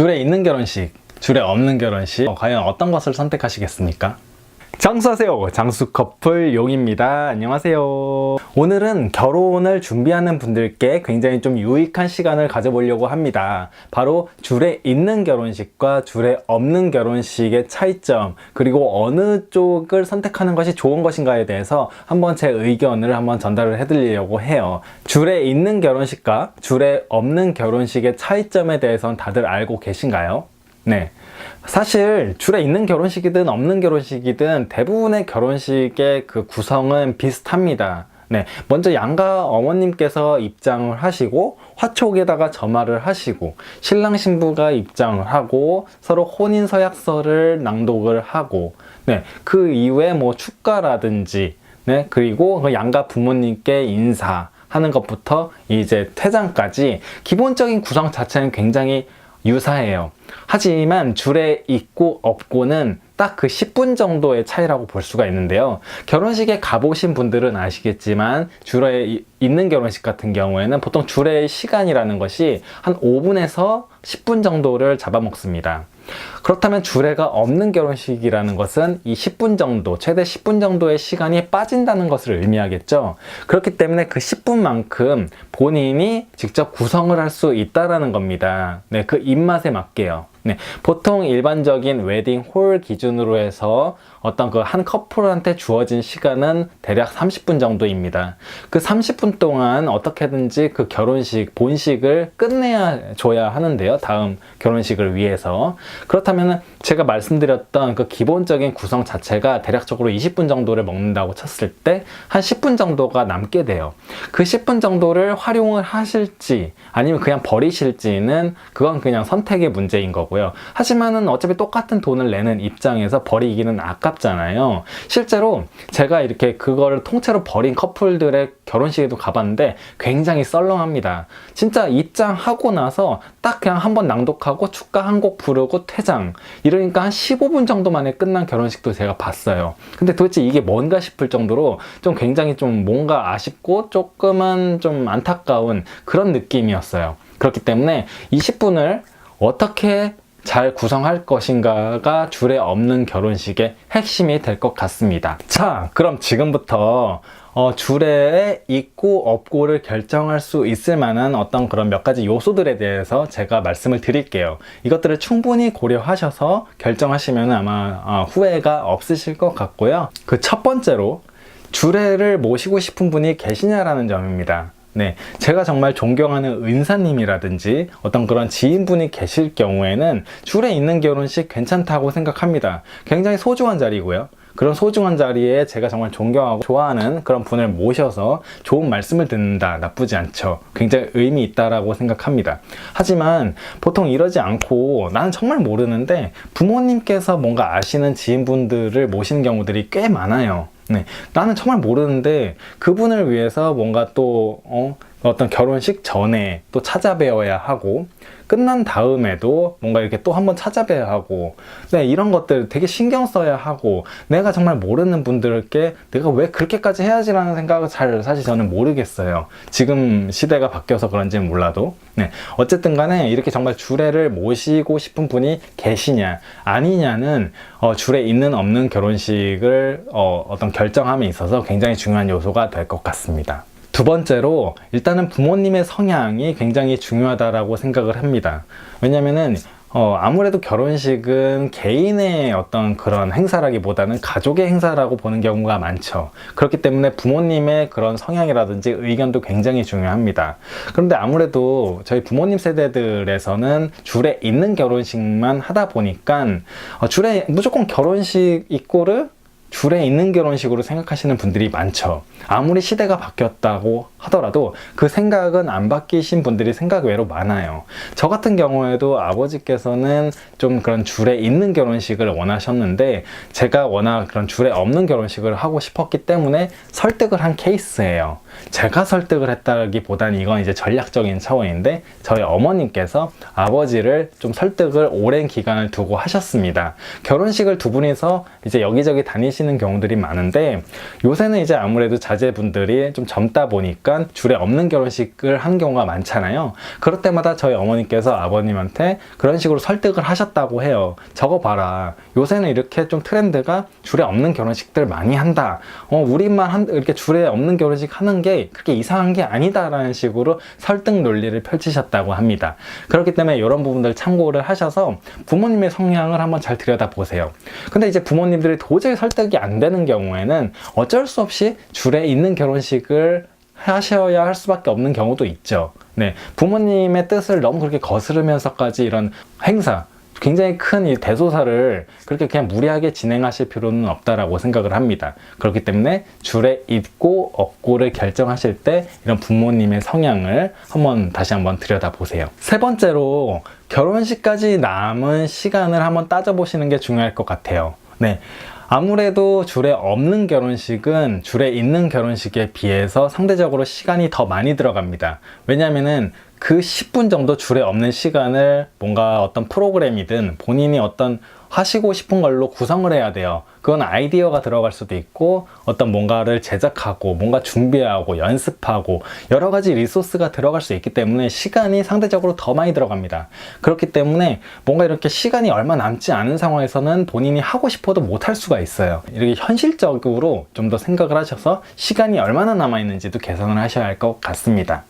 줄에 있는 결혼식, 줄에 없는 결혼식, 과연 어떤 것을 선택하시겠습니까? 장수하세요. 장수 커플 용입니다. 안녕하세요. 오늘은 결혼을 준비하는 분들께 굉장히 좀 유익한 시간을 가져보려고 합니다. 바로 줄에 있는 결혼식과 줄에 없는 결혼식의 차이점, 그리고 어느 쪽을 선택하는 것이 좋은 것인가에 대해서 한번 제 의견을 한번 전달을 해드리려고 해요. 줄에 있는 결혼식과 줄에 없는 결혼식의 차이점에 대해서는 다들 알고 계신가요? 네. 사실 줄에 있는 결혼식이든 없는 결혼식이든 대부분의 결혼식의 그 구성은 비슷합니다. 네, 먼저 양가 어머님께서 입장을 하시고 화촉에다가 점화를 하시고 신랑 신부가 입장을 하고 서로 혼인 서약서를 낭독을 하고 네, 그 이후에 뭐 축가라든지 네, 그리고 그 양가 부모님께 인사하는 것부터 이제 퇴장까지 기본적인 구성 자체는 굉장히 유사해요. 하지만 줄에 있고 없고는 딱 그 10분 정도의 차이라고 볼 수가 있는데요. 결혼식에 가보신 분들은 아시겠지만 줄에 있는 결혼식 같은 경우에는 보통 줄의 시간이라는 것이 한 5분에서 10분 정도를 잡아먹습니다. 그렇다면 주례가 없는 결혼식이라는 것은 이 10분 정도, 최대 10분 정도의 시간이 빠진다는 것을 의미하겠죠. 그렇기 때문에 그 10분만큼 본인이 직접 구성을 할 수 있다는 겁니다. 네, 그 입맛에 맞게요. 네, 보통 일반적인 웨딩 홀 기준으로 해서 어떤 그 한 커플한테 주어진 시간은 대략 30분 정도입니다. 그 30분 동안 어떻게든지 그 결혼식, 본식을 끝내야 줘야 하는데요. 다음 결혼식을 위해서. 그렇다면 제가 말씀드렸던 그 기본적인 구성 자체가 대략적으로 20분 정도를 먹는다고 쳤을 때 한 10분 정도가 남게 돼요. 그 10분 정도를 활용을 하실지 아니면 그냥 버리실지는 그건 그냥 선택의 문제인 거고요. 하지만은 어차피 똑같은 돈을 내는 입장에서 버리기는 아깝잖아요. 실제로 제가 이렇게 그거를 통째로 버린 커플들의 결혼식에도 가봤는데 굉장히 썰렁합니다. 진짜 입장하고 나서 딱 그냥 한번 낭독하고 축가 한 곡 부르고 퇴장, 이러니까 한 15분 정도 만에 끝난 결혼식도 제가 봤어요. 근데 도대체 이게 뭔가 싶을 정도로 좀 굉장히 좀 뭔가 아쉽고 조금은 좀 안타까운 그런 느낌이었어요. 그렇기 때문에 20분을 어떻게 잘 구성할 것인가가 줄에 없는 결혼식의 핵심이 될 것 같습니다. 자, 그럼 지금부터 줄에 있고 없고를 결정할 수 있을 만한 어떤 그런 몇 가지 요소들에 대해서 제가 말씀을 드릴게요. 이것들을 충분히 고려하셔서 결정하시면 아마 후회가 없으실 것 같고요. 그 첫 번째로 주례를 모시고 싶은 분이 계시냐라는 점입니다. 네, 제가 정말 존경하는 은사님이라든지 어떤 그런 지인분이 계실 경우에는 줄에 있는 결혼식 괜찮다고 생각합니다. 굉장히 소중한 자리고요. 그런 소중한 자리에 제가 정말 존경하고 좋아하는 그런 분을 모셔서 좋은 말씀을 듣는다, 나쁘지 않죠. 굉장히 의미 있다라고 생각합니다. 하지만 보통 이러지 않고 나는 정말 모르는데 부모님께서 뭔가 아시는 지인분들을 모시는 경우들이 꽤 많아요. 네, 나는 정말 모르는데 그분을 위해서 뭔가 또 어떤 결혼식 전에 또 찾아뵈어야 하고 끝난 다음에도 뭔가 이렇게 또 한번 찾아뵈야 하고 네, 이런 것들 되게 신경 써야 하고 내가 정말 모르는 분들께 내가 왜 그렇게까지 해야지라는 생각을 사실 저는 모르겠어요. 지금 시대가 바뀌어서 그런지는 몰라도 네, 어쨌든 간에 이렇게 정말 주례를 모시고 싶은 분이 계시냐 아니냐는 줄에 있는 없는 결혼식을 어떤 결정함에 있어서 굉장히 중요한 요소가 될 것 같습니다. 두 번째로 일단은 부모님의 성향이 굉장히 중요하다고 생각을 합니다. 왜냐면은 아무래도 결혼식은 개인의 어떤 그런 행사라기보다는 가족의 행사라고 보는 경우가 많죠. 그렇기 때문에 부모님의 그런 성향이라든지 의견도 굉장히 중요합니다. 그런데 아무래도 저희 부모님 세대들에서는 줄에 있는 결혼식만 하다 보니까 줄에 무조건 결혼식 이꼬르 줄에 있는 결혼식으로 생각하시는 분들이 많죠. 아무리 시대가 바뀌었다고 하더라도 그 생각은 안 바뀌신 분들이 생각 외로 많아요. 저 같은 경우에도 아버지께서는 좀 그런 줄에 있는 결혼식을 원하셨는데 제가 워낙 그런 줄에 없는 결혼식을 하고 싶었기 때문에 설득을 한 케이스예요. 제가 설득을 했다기보다는 이건 이제 전략적인 차원인데 저희 어머님께서 아버지를 좀 설득을 오랜 기간을 두고 하셨습니다. 결혼식을 두 분이서 이제 여기저기 다니시는 경우들이 많은데 요새는 이제 아무래도 자제분들이 좀 젊다 보니까 보니까 줄에 없는 결혼식을 하는 경우가 많잖아요. 그럴 때마다 저희 어머니께서 아버님한테 그런 식으로 설득을 하셨다고 해요. 저거 봐라, 요새는 이렇게 좀 트렌드가 줄에 없는 결혼식들 많이 한다. 우리만 이렇게 줄에 없는 결혼식 하는 게 그렇게 이상한 게 아니다라는 식으로 설득 논리를 펼치셨다고 합니다. 그렇기 때문에 이런 부분들 참고를 하셔서 부모님의 성향을 한번 잘 들여다보세요. 근데 이제 부모님들이 도저히 설득이 안 되는 경우에는 어쩔 수 없이 줄에 있는 결혼식을 하셔야 할 수밖에 없는 경우도 있죠. 네, 부모님의 뜻을 너무 그렇게 거스르면서까지 이런 행사, 굉장히 큰 이 대소사를 그렇게 그냥 무리하게 진행하실 필요는 없다라고 생각을 합니다. 그렇기 때문에 줄에 있고 없고를 결정하실 때 이런 부모님의 성향을 다시 한번 들여다보세요. 세 번째로 결혼식까지 남은 시간을 한번 따져보시는 게 중요할 것 같아요. 네. 아무래도 줄에 없는 결혼식은 줄에 있는 결혼식에 비해서 상대적으로 시간이 더 많이 들어갑니다. 왜냐면은 그 10분 정도 줄에 없는 시간을 뭔가 어떤 프로그램이든 본인이 어떤 하시고 싶은 걸로 구성을 해야 돼요. 그건 아이디어가 들어갈 수도 있고 어떤 뭔가를 제작하고 뭔가 준비하고 연습하고 여러 가지 리소스가 들어갈 수 있기 때문에 시간이 상대적으로 더 많이 들어갑니다. 그렇기 때문에 뭔가 이렇게 시간이 얼마 남지 않은 상황에서는 본인이 하고 싶어도 못할 수가 있어요. 이렇게 현실적으로 좀 더 생각을 하셔서 시간이 얼마나 남아있는지도 계산을 하셔야 할 것 같습니다.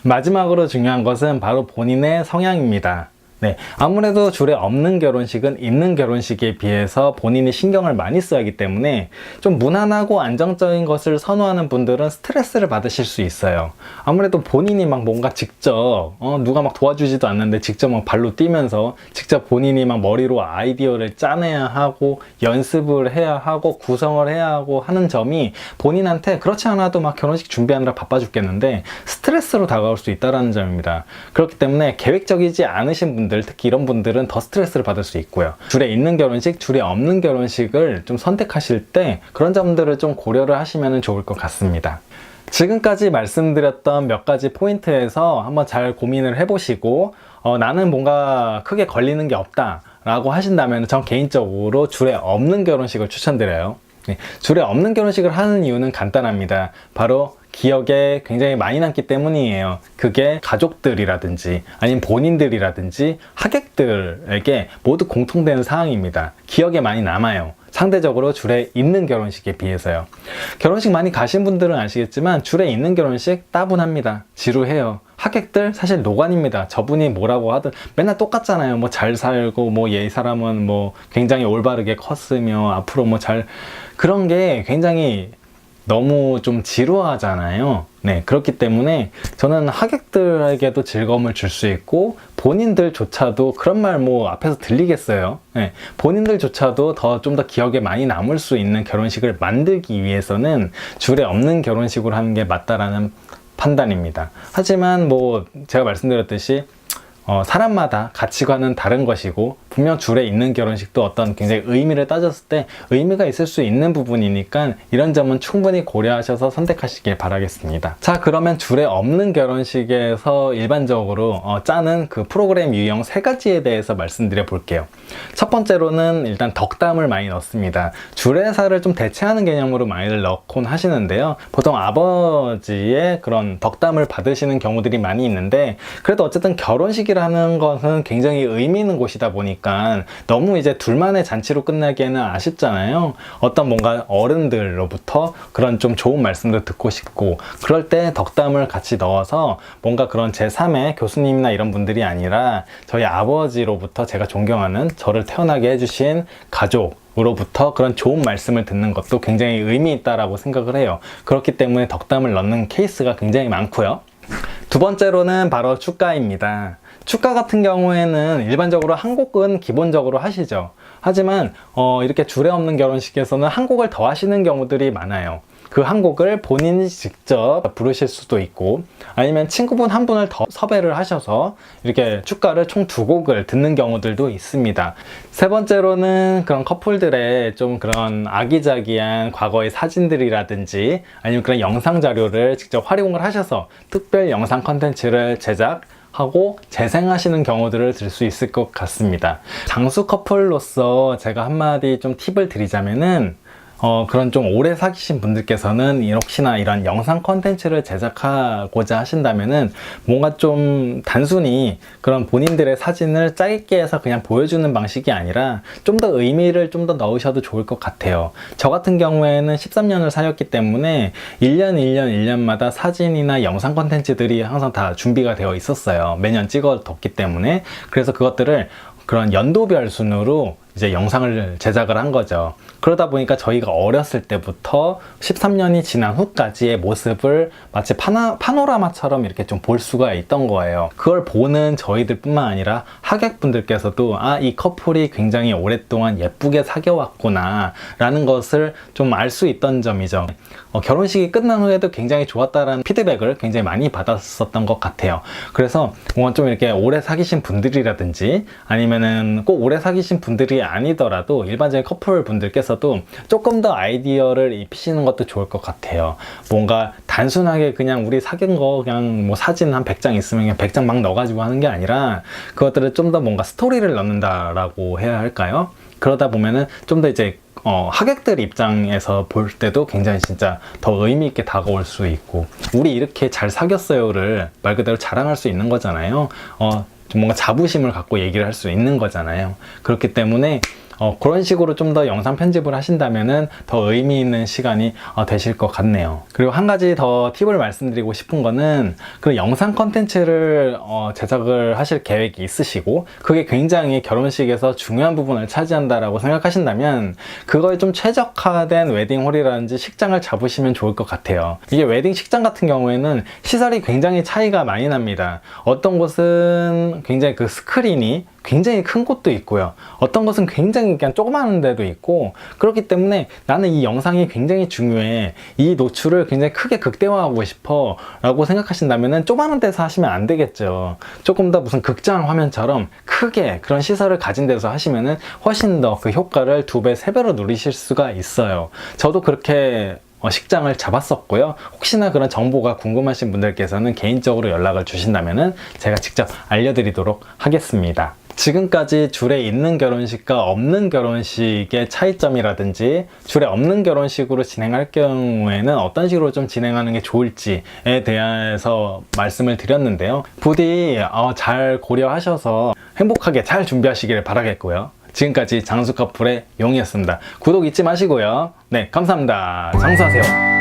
마지막으로 중요한 것은 바로 본인의 성향입니다. 네, 아무래도 줄에 없는 결혼식은 있는 결혼식에 비해서 본인이 신경을 많이 써야 하기 때문에 좀 무난하고 안정적인 것을 선호하는 분들은 스트레스를 받으실 수 있어요. 아무래도 본인이 막 뭔가 직접 누가 막 도와주지도 않는데 직접 막 발로 뛰면서 직접 본인이 막 머리로 아이디어를 짜내야 하고 연습을 해야 하고 구성을 해야 하고 하는 점이 본인한테 그렇지 않아도 막 결혼식 준비하느라 바빠 죽겠는데 스트레스로 다가올 수 있다는 점입니다. 그렇기 때문에 계획적이지 않으신 분들, 특히 이런 분들은 더 스트레스를 받을 수 있고요. 줄에 있는 결혼식, 줄에 없는 결혼식을 좀 선택하실 때 그런 점들을 좀 고려를 하시면 좋을 것 같습니다. 지금까지 말씀드렸던 몇 가지 포인트에서 한번 잘 고민을 해보시고 나는 뭔가 크게 걸리는 게 없다 라고 하신다면 전 개인적으로 줄에 없는 결혼식을 추천드려요. 네, 줄에 없는 결혼식을 하는 이유는 간단합니다. 바로 기억에 굉장히 많이 남기 때문이에요. 그게 가족들이라든지 아니면 본인들이라든지 하객들에게 모두 공통되는 사항입니다. 기억에 많이 남아요. 상대적으로 줄에 있는 결혼식에 비해서요. 결혼식 많이 가신 분들은 아시겠지만 줄에 있는 결혼식 따분합니다. 지루해요. 하객들 사실 노관입니다. 저분이 뭐라고 하든 맨날 똑같잖아요. 뭐 잘 살고 뭐 이 사람은 뭐 굉장히 올바르게 컸으며 앞으로 뭐 잘 그런 게 굉장히 너무 좀 지루하잖아요. 네, 그렇기 때문에 저는 하객들에게도 즐거움을 줄 수 있고 본인들조차도 그런 말 뭐 앞에서 들리겠어요. 네, 본인들조차도 좀 더 기억에 많이 남을 수 있는 결혼식을 만들기 위해서는 줄에 없는 결혼식으로 하는 게 맞다라는 판단입니다. 하지만 뭐 제가 말씀드렸듯이 사람마다 가치관은 다른 것이고 분명 줄에 있는 결혼식도 어떤 굉장히 의미를 따졌을 때 의미가 있을 수 있는 부분이니까 이런 점은 충분히 고려하셔서 선택하시길 바라겠습니다. 자, 그러면 줄에 없는 결혼식에서 일반적으로 짜는 그 프로그램 유형 3가지에 대해서 말씀드려 볼게요. 첫 번째로는 일단 덕담을 많이 넣습니다. 주례사를 좀 대체하는 개념으로 많이들 넣곤 하시는데요. 보통 아버지의 그런 덕담을 받으시는 경우들이 많이 있는데 그래도 어쨌든 결혼식이라는 것은 굉장히 의미 있는 곳이다 보니까 너무 이제 둘만의 잔치로 끝나기에는 아쉽잖아요. 어떤 뭔가 어른들로부터 그런 좀 좋은 말씀도 듣고 싶고 그럴 때 덕담을 같이 넣어서 뭔가 그런 제3의 교수님이나 이런 분들이 아니라 저희 아버지로부터 제가 존경하는 저를 태어나게 해주신 가족 으로부터 그런 좋은 말씀을 듣는 것도 굉장히 의미 있다라고 생각을 해요. 그렇기 때문에 덕담을 넣는 케이스가 굉장히 많고요. 두 번째로는 바로 축가입니다. 축가 같은 경우에는 일반적으로 한 곡은 기본적으로 하시죠. 하지만 이렇게 줄에 없는 결혼식에서는 한 곡을 더 하시는 경우들이 많아요. 그 한 곡을 본인이 직접 부르실 수도 있고 아니면 친구분 한 분을 더 섭외를 하셔서 이렇게 축가를 총 2곡을 듣는 경우들도 있습니다. 세 번째로는 그런 커플들의 좀 그런 아기자기한 과거의 사진들이라든지 아니면 그런 영상 자료를 직접 활용을 하셔서 특별 영상 컨텐츠를 제작하고 재생하시는 경우들을 들 수 있을 것 같습니다. 장수 커플로서 제가 한마디 좀 팁을 드리자면은 그런 좀 오래 사귀신 분들께서는 혹시나 이런 영상 컨텐츠를 제작하고자 하신다면은 뭔가 좀 단순히 그런 본인들의 사진을 짧게 해서 그냥 보여주는 방식이 아니라 좀 더 의미를 좀 더 넣으셔도 좋을 것 같아요. 저 같은 경우에는 13년을 사귀었기 때문에 1년마다 사진이나 영상 컨텐츠들이 항상 다 준비가 되어 있었어요. 매년 찍어뒀기 때문에. 그래서 그것들을 그런 연도별 순으로 이제 영상을 제작을 한 거죠. 그러다 보니까 저희가 어렸을 때부터 13년이 지난 후까지의 모습을 마치 파노라마처럼 이렇게 좀 볼 수가 있던 거예요. 그걸 보는 저희들 뿐만 아니라 하객분들께서도 이 커플이 굉장히 오랫동안 예쁘게 사귀어왔구나 라는 것을 좀 알 수 있던 점이죠. 결혼식이 끝난 후에도 굉장히 좋았다라는 피드백을 굉장히 많이 받았었던 것 같아요. 그래서 뭔가 좀 이렇게 오래 사귀신 분들이라든지 아니면은 꼭 오래 사귀신 분들이 아니더라도 일반적인 커플 분들께서도 조금 더 아이디어를 입히시는 것도 좋을 것 같아요. 뭔가 단순하게 그냥 우리 사귄 거 그냥 뭐 사진 한 100장 있으면 그냥 100장 막 넣어가지고 하는 게 아니라 그것들을 좀 더 뭔가 스토리를 넣는다라고 해야 할까요? 그러다 보면은 좀 더 이제 하객들 입장에서 볼 때도 굉장히 진짜 더 의미 있게 다가올 수 있고, 우리 이렇게 잘 사귀었어요를 말 그대로 자랑할 수 있는 거잖아요. 좀 뭔가 자부심을 갖고 얘기를 할 수 있는 거잖아요. 그렇기 때문에 그런 식으로 좀 더 영상 편집을 하신다면은 더 의미 있는 시간이 되실 것 같네요. 그리고 한 가지 더 팁을 말씀드리고 싶은 거는, 그 영상 컨텐츠를 제작을 하실 계획이 있으시고 그게 굉장히 결혼식에서 중요한 부분을 차지한다라고 생각하신다면 그거에 좀 최적화된 웨딩홀이라든지 식장을 잡으시면 좋을 것 같아요. 이게 웨딩 식장 같은 경우에는 시설이 굉장히 차이가 많이 납니다. 어떤 곳은 굉장히 그 스크린이 굉장히 큰 곳도 있고요. 어떤 것은 굉장히 그냥 조그마한 데도 있고, 그렇기 때문에 나는 이 영상이 굉장히 중요해, 이 노출을 굉장히 크게 극대화하고 싶어 라고 생각하신다면 조그마한 데서 하시면 안 되겠죠. 조금 더 무슨 극장 화면처럼 크게 그런 시설을 가진 데서 하시면 훨씬 더 그 효과를 2배, 3배로 누리실 수가 있어요. 저도 그렇게 식장을 잡았었고요. 혹시나 그런 정보가 궁금하신 분들께서는 개인적으로 연락을 주신다면 제가 직접 알려드리도록 하겠습니다. 지금까지 줄에 있는 결혼식과 없는 결혼식의 차이점이라든지, 줄에 없는 결혼식으로 진행할 경우에는 어떤 식으로 좀 진행하는 게 좋을지에 대해서 말씀을 드렸는데요. 부디 잘 고려하셔서 행복하게 잘 준비하시길 바라겠고요. 지금까지 장수 커플의 용이었습니다. 구독 잊지 마시고요. 네, 감사합니다. 장수하세요.